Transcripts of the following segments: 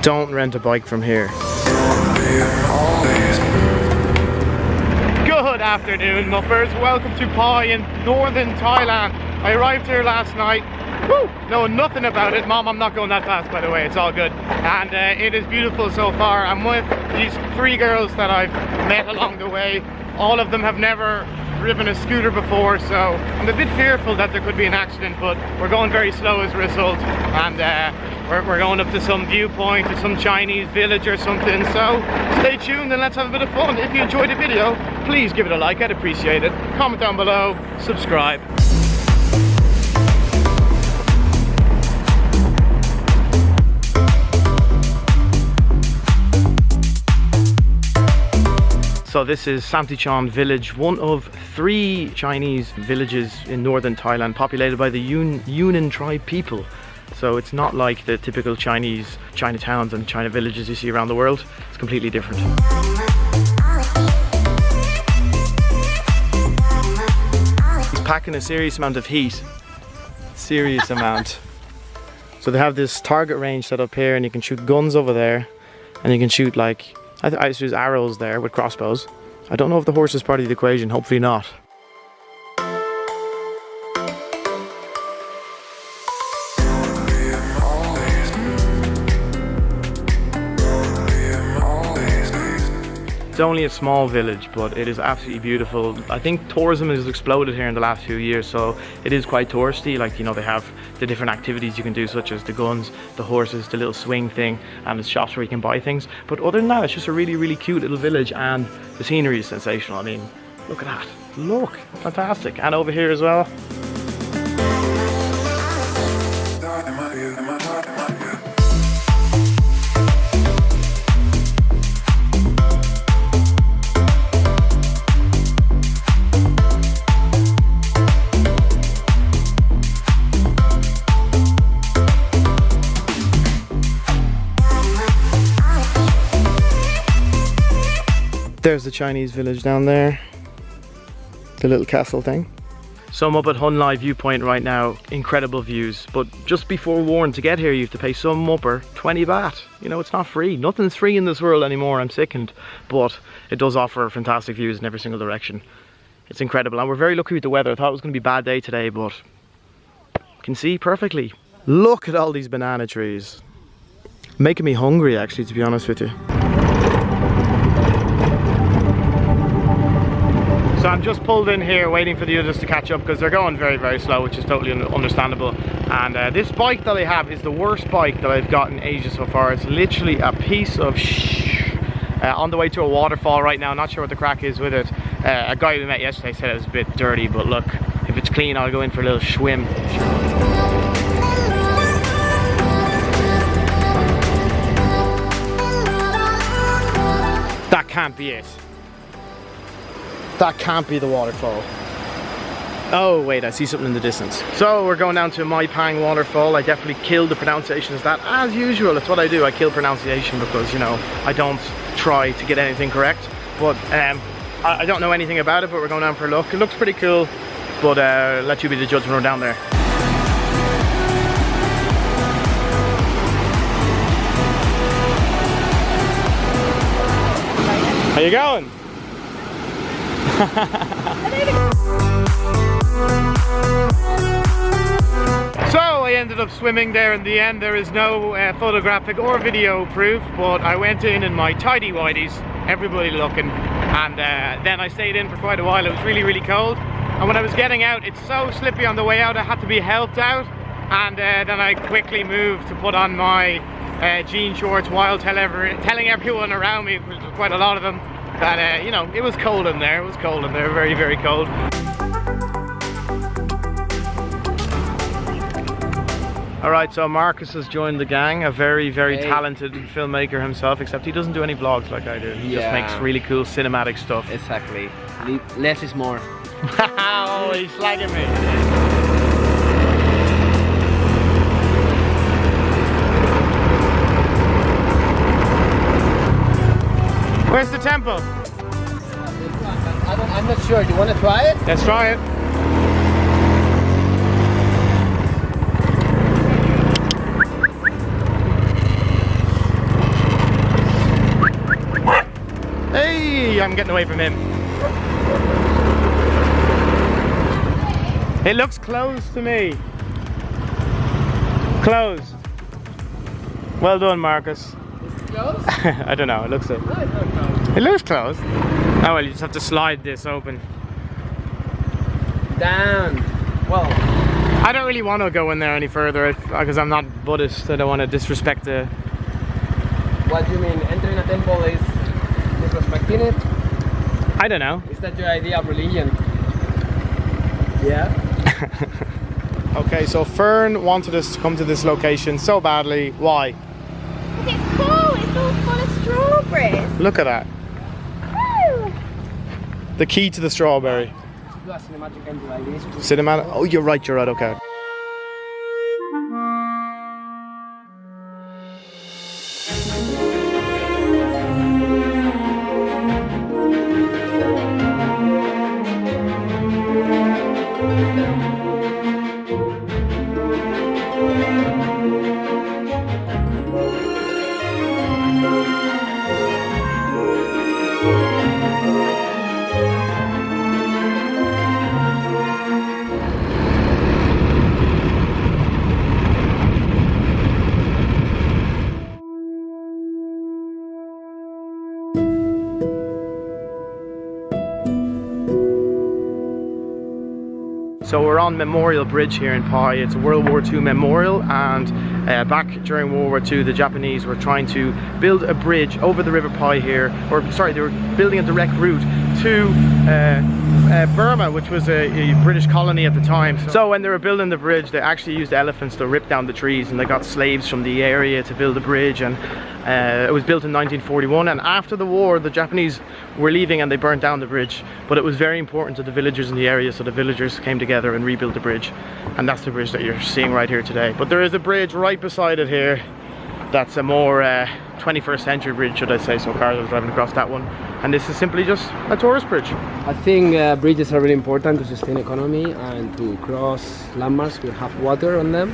Don't rent a bike from here. Good afternoon, Muppers. Welcome to Pai in northern Thailand. I arrived here last night. Woo! Knowing nothing about it. Mom, I'm not going that fast, by the way. It's all good. And it is beautiful so far. I'm with these 3 girls that I've met along the way. All of them have never driven a scooter before, so I'm a bit fearful that there could be an accident, but we're going very slow as a result. And we're going up to some viewpoint, to some Chinese village or something. So stay tuned and let's have a bit of fun. If you enjoyed the video, please give it a like. I'd appreciate it. Comment down below. Subscribe. So this is Samtichon village, one of 3 Chinese villages in northern Thailand populated by the Yunnan tribe people. So it's not like the typical Chinese Chinatowns and China villages you see around the world. It's completely different. He's packing a serious amount of heat. Serious amount. So they have this target range set up here and you can shoot guns over there. And you can shoot like, I suppose arrows there with crossbows. I don't know if the horse is part of the equation, hopefully not. It's only a small village, but it is absolutely beautiful. I think tourism has exploded here in the last few years, so it is quite touristy. Like, you know, they have the different activities you can do, such as the guns, the horses, the little swing thing, and the shops where you can buy things. But other than that, it's just a really, really cute little village, and the scenery is sensational. I mean, look at that. Look, fantastic. And over here as well. There's the Chinese village down there, the little castle thing. So I'm up at Hun Lai viewpoint right now, incredible views, but just be forewarned, to get here you have to pay some mupper 20 baht. You know, it's not free, nothing's free in this world anymore, I'm sickened, but it does offer fantastic views in every single direction. It's incredible, and we're very lucky with the weather. I thought it was going to be a bad day today, but you can see perfectly. Look at all these banana trees. Making me hungry actually, to be honest with you. So I'm just pulled in here waiting for the others to catch up because they're going very, very slow, which is totally understandable. And this bike that I have is the worst bike that I've got in Asia so far. It's literally a piece of on the way to a waterfall right now. Not sure what the crack is with it. A guy we met yesterday said it was a bit dirty, but look, if it's clean, I'll go in for a little swim. That can't be it. That can't be the waterfall. Oh wait, I see something in the distance. So we're going down to Mai Pang waterfall. I definitely killed the pronunciation as that, as usual. That's what I do, I kill pronunciation because, you know, I don't try to get anything correct. But I don't know anything about it, but we're going down for a look. It looks pretty cool, but let you be the judge when we're down there. How you going? So I ended up swimming there in the end. There is no photographic or video proof, but I went in my tidy whities, everybody looking, and then I stayed in for quite a while. It was really, really cold, and when I was getting out, it's so slippy on the way out, I had to be helped out, and then I quickly moved to put on my jean shorts while telling everyone around me, which was quite a lot of them, that you know, it was cold in there. It was cold in there, very, very cold. Alright, so Marcus has joined the gang, a very, very talented filmmaker himself, except he doesn't do any vlogs like I do. He just makes really cool cinematic stuff. Exactly. Less is more. Oh, he's slagging me. Where's the temple? I'm not sure. Do you want to try it? Let's try it. Maybe I'm getting away from him. It looks closed to me. Closed. Well done, Marcus. Is it closed? I don't know, it looks it. No, it's not closed. It looks closed. Oh well, you just have to slide this open. Damn. Well, I don't really want to go in there any further because I'm not Buddhist. I don't want to disrespect the... what do you mean? Entering a temple is disrespecting it? I don't know. Is that your idea of religion? Yeah. Okay, so Fern wanted us to come to this location so badly. Why? Because it's cool, it's all full of strawberries. Look at that. Woo! The key to the strawberry. Do a cinematic ending like this. Cinematic. Oh, you're right, okay. So we're on Memorial Bridge here in Pai. It's a World War II memorial, and back during World War II the Japanese were trying to build a bridge over the River Pai here, or sorry, they were building a direct route to Burma, which was a British colony at the time. So when they were building the bridge, they actually used elephants to rip down the trees, and they got slaves from the area to build the bridge, and it was built in 1941, and after the war the Japanese were leaving and they burnt down the bridge, but it was very important to the villagers in the area, so the villagers came together and rebuilt the bridge, and that's the bridge that you're seeing right here today. But there is a bridge right beside it here that's a more 21st century bridge, should I say, so cars are driving across that one, and this is simply just a tourist bridge. I think bridges are really important to sustain economy and to cross landmarks. We have water on them,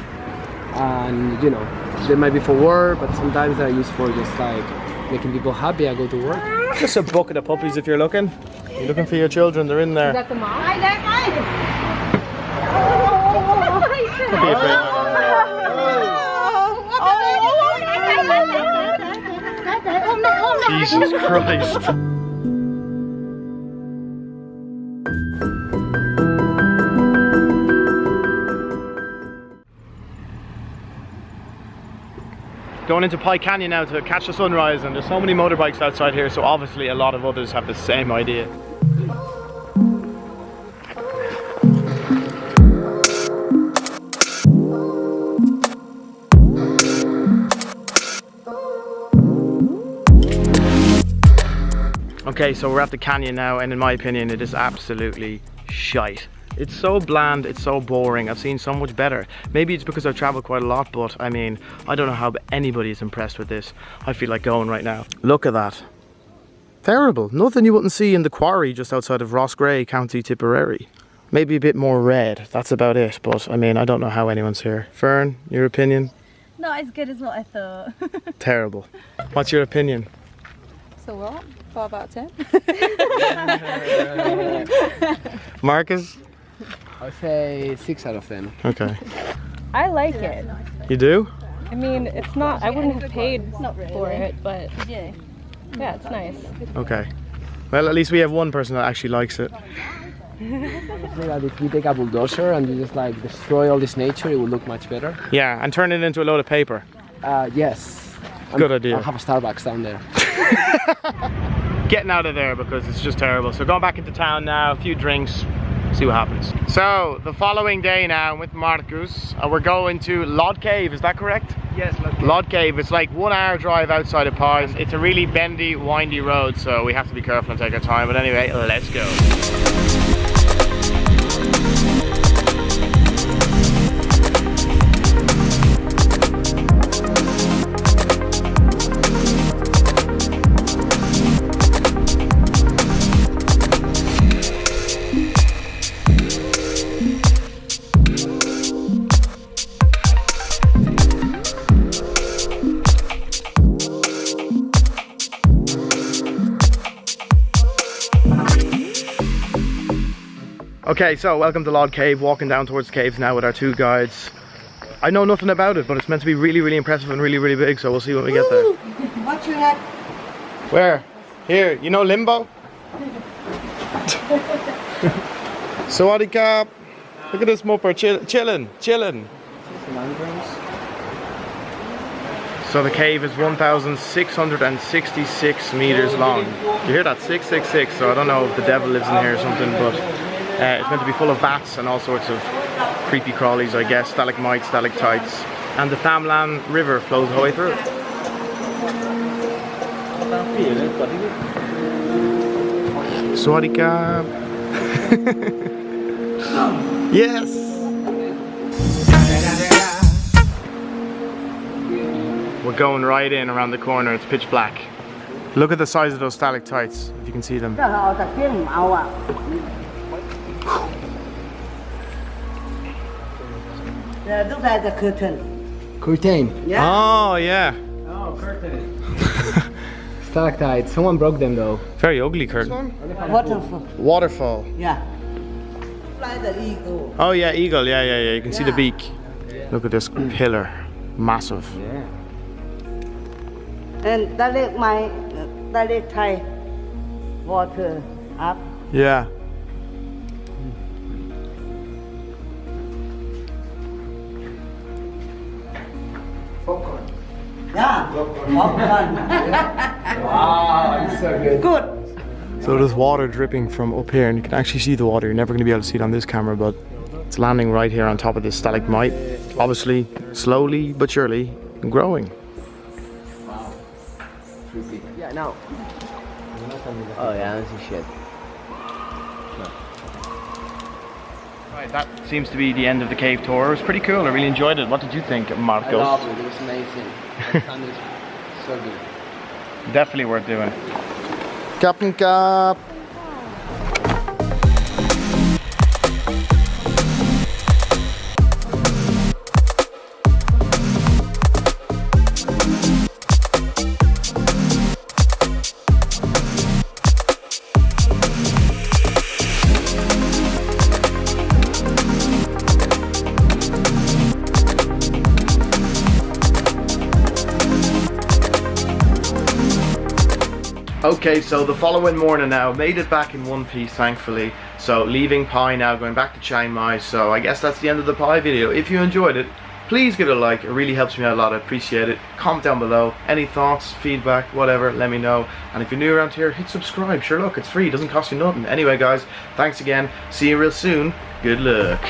and you know, they might be for work, but sometimes they're used for just like making people happy and go to work. Just a bucket of puppies if you're looking. You're looking for your children, they're in there. Is that the mom? I don't mind. Could be a bit. Jesus Christ. Going into Pai Canyon now to catch the sunrise, and there's so many motorbikes outside here, so obviously a lot of others have the same idea. Okay, so we're at the canyon now, and in my opinion it is absolutely shite. It's so bland, it's so boring. I've seen so much better. Maybe it's because I've traveled quite a lot, but I mean, I don't know how anybody is impressed with this. I feel like going right now. Look at that. Terrible. Nothing you wouldn't see in the quarry just outside of Rossgrey, County Tipperary. Maybe a bit more red, that's about it. But I mean, I don't know how anyone's here. Fern, your opinion? Not as good as what I thought. Terrible. What's your opinion? So what? 4 out of 10? Marcus? I'd say 6 out of 10. Okay. I like it. You do? I mean, it's not, I wouldn't have paid for it, but Yeah. yeah, it's nice. Okay. Well, at least we have one person that actually likes it. I think that if you take a bulldozer and you just like destroy all this nature, it will look much better. Yeah, and turn it into a load of paper. Yes. Good idea. I'll have a Starbucks down there. Getting out of there because it's just terrible. So going back into town now, a few drinks, see what happens. So the following day now with Marcus, we're going to Lod Cave, is that correct? Yes, Lod Cave, it's like 1 hour drive outside of Pai. It's a really bendy, windy road, so we have to be careful and take our time. But anyway, let's go. Okay, so welcome to Lod Cave, walking down towards the caves now with our two guides. I know nothing about it, but it's meant to be really, really impressive and really, really big, so we'll see when we get there. What you like? Where? Here, you know Limbo? Sawadee Kap! Look at this mopper, chilling. So the cave is 1,666 meters long. You hear that? 666, so I don't know if the devil lives in here or something, but it's meant to be full of bats and all sorts of creepy crawlies, I guess, stalagmites, stalactites. And the Thamlan River flows the whole way through it. Sawadee Kap! Yes! We're going right in around the corner, it's pitch black. Look at the size of those stalactites, if you can see them. Look at the curtain. Curtain. Yeah. Oh, yeah. Oh, curtain. Stalactites. Someone broke them though. Very ugly curtain. Waterfall. Waterfall. Yeah. Fly the eagle. Oh yeah, eagle, yeah. You can see the beak. Look at this pillar. Massive. Yeah. And direct Thai water up. Yeah. Yeah. Popcorn. Wow, it's so good. Good. So there's water dripping from up here, and you can actually see the water. You're never going to be able to see it on this camera, but it's landing right here on top of this stalagmite. Obviously, slowly but surely growing. Wow. Yeah, no. Oh yeah, this is shit. Right, that seems to be the end of the cave tour. It was pretty cool. I really enjoyed it. What did you think, Marcos? I loved it. It was amazing. And it's so good. Definitely worth doing. Captain Cap. Okay, so the following morning now, made it back in one piece thankfully. So leaving Pai now, going back to Chiang Mai. So I guess that's the end of the Pai video. If you enjoyed it, please give it a like, it really helps me out a lot, I appreciate it. Comment down below, any thoughts, feedback, whatever, let me know. And if you're new around here, hit subscribe, sure look, it's free, it doesn't cost you nothing. Anyway guys, thanks again, see you real soon, good luck.